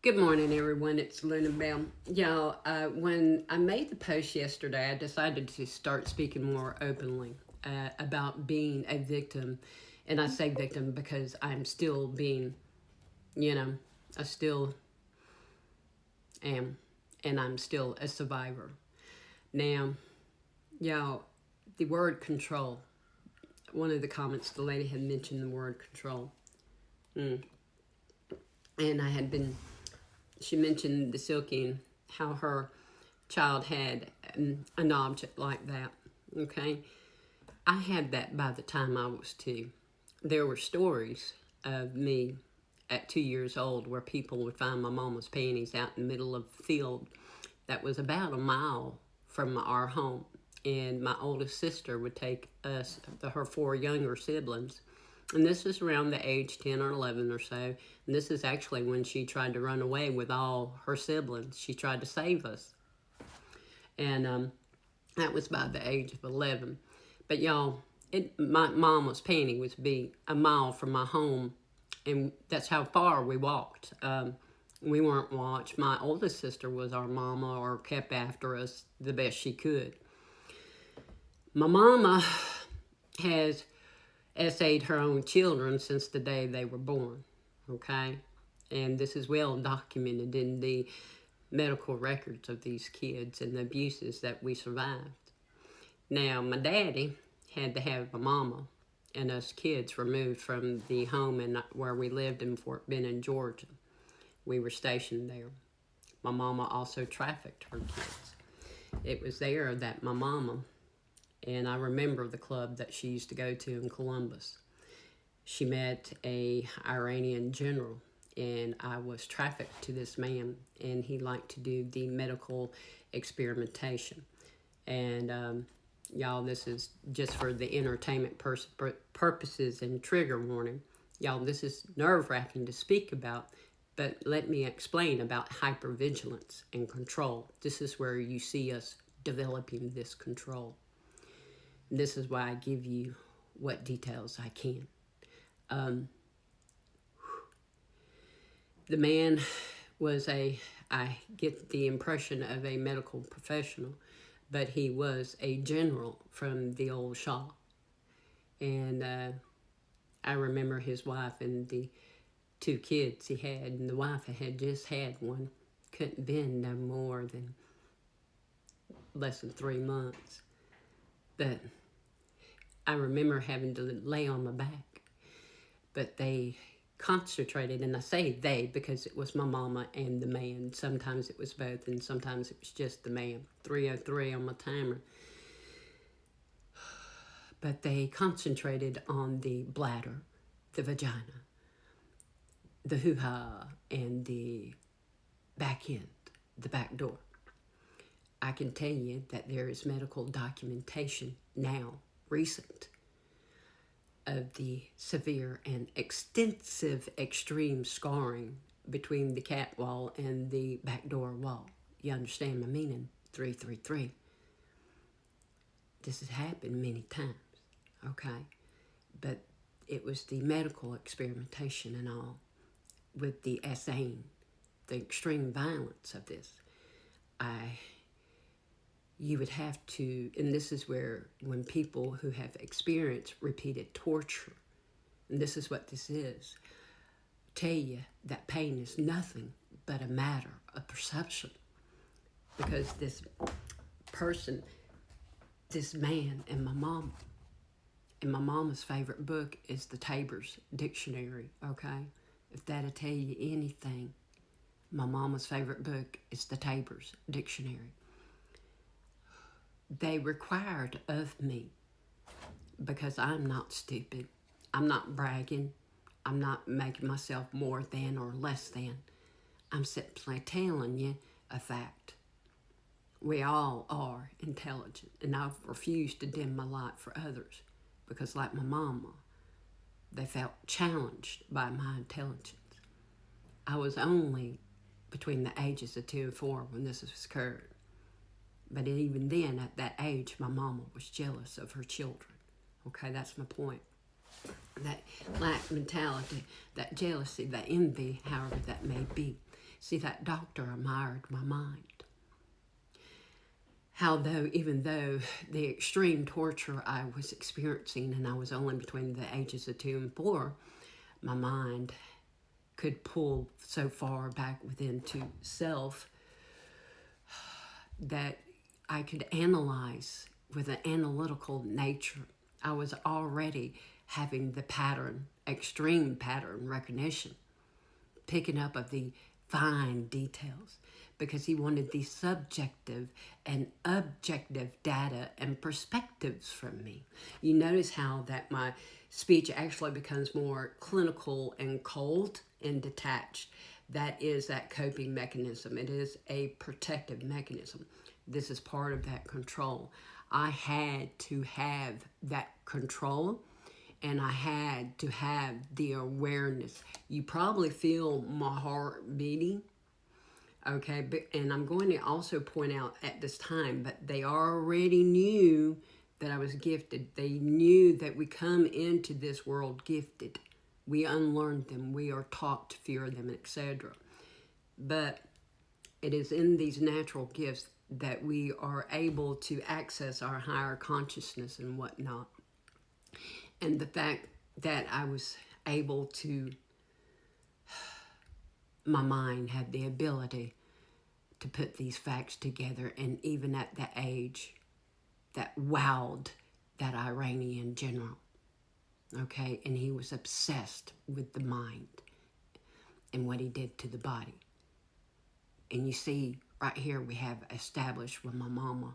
Good morning, everyone. It's Luna Bell. Y'all, when I made the post yesterday, I decided to start speaking more openly about being a victim. And I say victim because I'm still being, I still am. And I'm still a survivor. Now, y'all, the word control. One of the comments, the lady had mentioned the word control. And she mentioned the silking, how her child had an object like that. Okay, I had that by the time I was 2. There were stories of me at 2 years old where people would find my mama's panties out in the middle of the field that was about a mile from our home, and my oldest sister would take us, her 4 younger siblings. And this is around the age 10 or 11 or so. And this is actually when she tried to run away with all her siblings. She tried to save us. And that was by the age of 11. But y'all, my mama's panty was be a mile from my home. And that's how far we walked. We weren't watched. My oldest sister was our mama, or kept after us the best she could. My mama has essayed her own children since the day they were born, okay? And this is well documented in the medical records of these kids and the abuses that we survived. Now, my daddy had to have my mama and us kids removed from the home where we lived in Fort Benning, Georgia. We were stationed there. My mama also trafficked her kids. It was there that my mama, and I remember the club that she used to go to in Columbus. She met a Iranian general, and I was trafficked to this man, and he liked to do the medical experimentation. And y'all, this is just for the entertainment purposes and trigger warning. Y'all, this is nerve-wracking to speak about, but let me explain about hypervigilance and control. This is where you see us developing this control. This is why I give you what details I can. The man was I get the impression of a medical professional, but he was a general from the old Shah. And I remember his wife and the 2 kids he had, and the wife had just had one. Couldn't been no more than less than 3 months. But I remember having to lay on my back. But they concentrated, and I say they because it was my mama and the man. Sometimes it was both, and sometimes it was just the man. 3:03 on my timer. But they concentrated on the bladder, the vagina, the hoo-ha, and the back end, the back door. I can tell you that there is medical documentation now, recent, of the severe and extensive extreme scarring between the cat wall and the back door wall. You understand my meaning? 333. This has happened many times, okay? But it was the medical experimentation and all with the assaying, the extreme violence of this. You would have to, and this is where when people who have experienced repeated torture, and this is what this is, tell you that pain is nothing but a matter of perception. Because this person, this man, and my mama's favorite book is the Tabor's Dictionary, okay? If that'll tell you anything, my mama's favorite book is the Tabor's Dictionary. They required of me, because I'm not stupid, I'm not bragging, I'm not making myself more than or less than. I'm simply telling you a fact. We all are intelligent, and I've refused to dim my light for others, because like my mama, they felt challenged by my intelligence. I was only between the ages of 2 and 4 when this occurred. But even then, at that age, my mama was jealous of her children. Okay, that's my point. That lack mentality, that jealousy, that envy, however that may be. See, that doctor admired my mind. How even though the extreme torture I was experiencing, and I was only between the ages of 2 and 4, my mind could pull so far back within to self that I could analyze with an analytical nature. I was already having the extreme pattern recognition, picking up of the fine details, because he wanted the subjective and objective data and perspectives from me. You notice how that my speech actually becomes more clinical and cold and detached. That is that coping mechanism. It is a protective mechanism. This is part of that control. I had to have that control, and I had to have the awareness. You probably feel my heart beating, okay? And I'm going to also point out at this time, but they already knew that I was gifted. They knew that we come into this world gifted. We unlearned them. We are taught to fear them, etc. But it is in these natural gifts that we are able to access our higher consciousness and whatnot. And the fact that I was able to, my mind had the ability to put these facts together, and even at that age, that wowed that Iranian general, okay? And he was obsessed with the mind and what he did to the body. And you see, right here we have established with my mama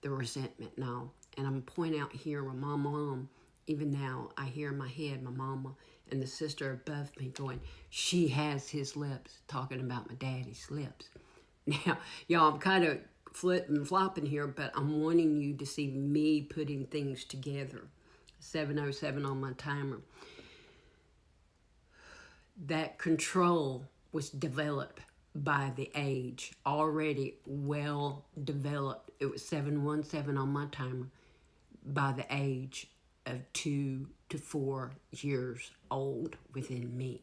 the resentment now. And I'm pointing out here with my mom, even now, I hear in my head my mama and the sister above me going, she has his lips, talking about my daddy's lips. Now, y'all, I'm kind of flopping here, but I'm wanting you to see me putting things together. 7:07 on my timer. That control was developed by the age, already well developed. It was 7:17 on my timer by the age of 2 to 4 years old within me.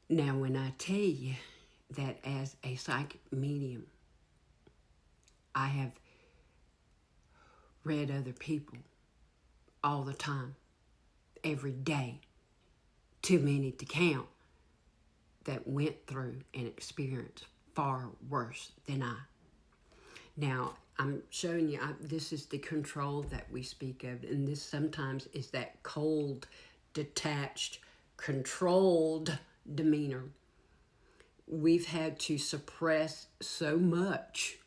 Now, when I tell you that as a psychic medium, I have read other people all the time, every day, too many to count, that went through and experienced far worse than I. Now, I'm showing you, this is the control that we speak of, and this sometimes is that cold, detached, controlled demeanor. We've had to suppress so much.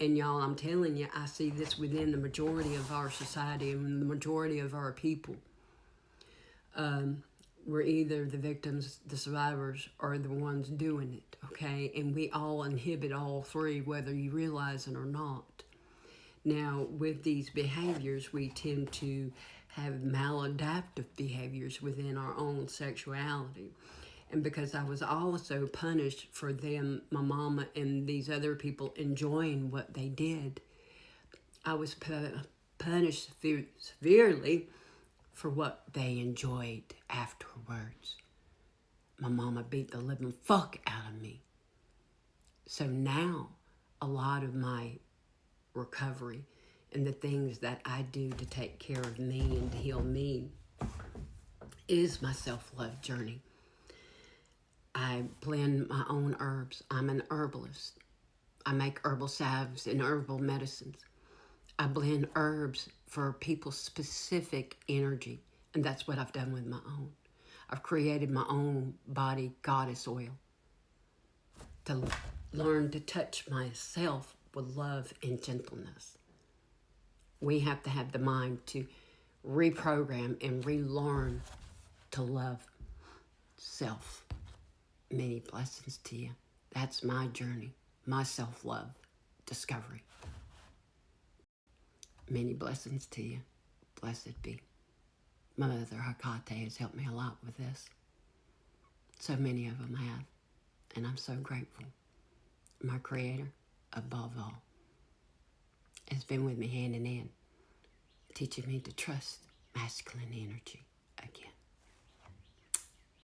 And y'all, I'm telling you, I see this within the majority of our society and the majority of our people. We're either the victims, the survivors, or the ones doing it, okay? And we all inhibit all three, whether you realize it or not. Now, with these behaviors, we tend to have maladaptive behaviors within our own sexuality. And because I was also punished for them, my mama and these other people enjoying what they did, I was punished severely for what they enjoyed afterwards. My mama beat the living fuck out of me. So now, a lot of my recovery and the things that I do to take care of me and to heal me is my self-love journey. I blend my own herbs. I'm an herbalist. I make herbal salves and herbal medicines. I blend herbs for people's specific energy, and that's what I've done with my own. I've created my own body goddess oil to learn to touch myself with love and gentleness. We have to have the mind to reprogram and relearn to love self. Many blessings to you. That's my journey, my self-love discovery. Many blessings to you. Blessed be. My mother, Hakate, has helped me a lot with this. So many of them have. And I'm so grateful. My Creator, above all, has been with me hand in hand, teaching me to trust masculine energy again.